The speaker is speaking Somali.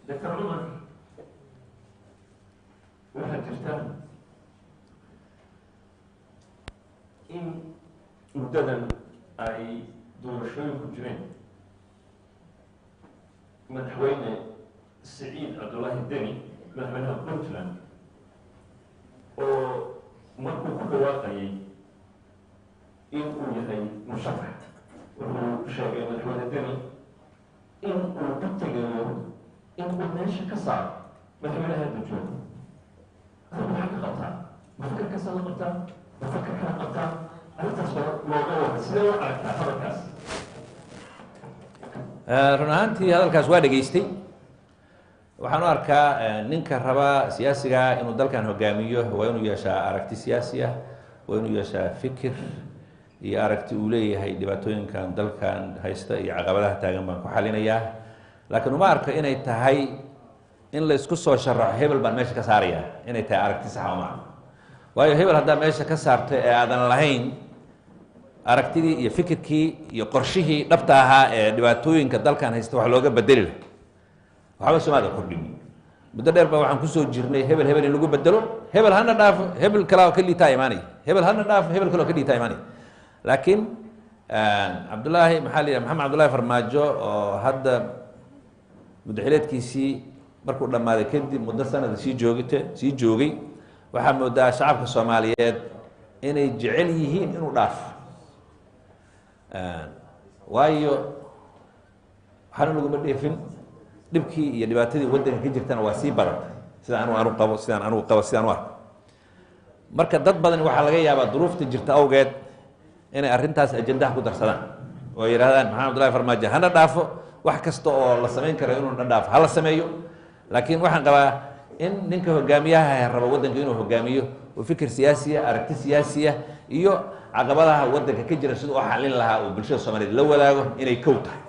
دكتور عمر waxaa jirta in muddadan ay doorashooyinku jireen madaxweyne Siciid Cabdullaahi Deni madaxweynaha Puntland oo markuu ku dhawaaqayay in uu yahay musharax wuxuu sheegay madaxweyne Deni in uu ka tegayo in uu meesha ka saaro madaxweynaha hadda jooga waxaa ka qabtaa mafakar kasta la qabtaa mafakar kala qabtaa arrintaas looga wada sidee u aragtaa hadalkaas run ahaantii hadalkaas waa dhegaystay waxaan u arkaa ninka raba siyaasiga inuu dalkan hogaamiyo waa inuu yeeshaa aragti siyaasi ah waa inuu yeeshaa fikir iyo aragti uu leeyahay dhibaatooyinkan dalkan haysta iyo caqabadaha taagan baan ku xalinayaa laakiin uma arko inay tahay in la isku soo sharaxo hebel baan meesha ka saaraya inay tahay aragti sax uma waayo hebel haddaa meesha ka saarto ee aadan lahayn aragtidii iyo fikirkii iyo qorshihii dhabta ahaa ee dhibaatooyinka dalkan haysta wax looga bedeli laha waxba somaada kordhin muddo dheer baa waxaan kusoo jirnay hebel in lagu bedelo hebel hana dhaafo hebel kalaa ka liitaa imaanaya hebel hana dhaafo hebel kaloo ka liitaa imaanaya laakiin cabdullaahi maxaa la yidhaha maxamed cabdullaahi farmaajo oo hadda muddaxileedkiisii markuu dhammaaday kadib muddo sanada sii joogay waxaa moodaa shacabka Soomaaliyeed inay jecel yihiin inuu dhaafo waayo waxaana laguma dheefin dhibkii iyo dhibaatadii waddanka ka jirtana waa sii badatay sidaan anu qabo sidaan anu arko marka dad badan waxaa laga yaabaa duruufta jirta awgeed inay arrintaas ajandaha ku darsadaan oo yidhahdaan maxamed Cabdullaahi Farmaajo hana dhaafo wax kasta oo la samayn karo inuu dhaafo hala sameeyo laakiin waxaan qabaa in ninka hogaamiyaha raba waddanka inuu hogaamiyo oo fikir siyaasi ah aragti siyaasi ah iyo caqabadaha waddanka ka jira sidoo xalin lahaa oo bulshada Soomaaliyeed la wadaago inay kow tahay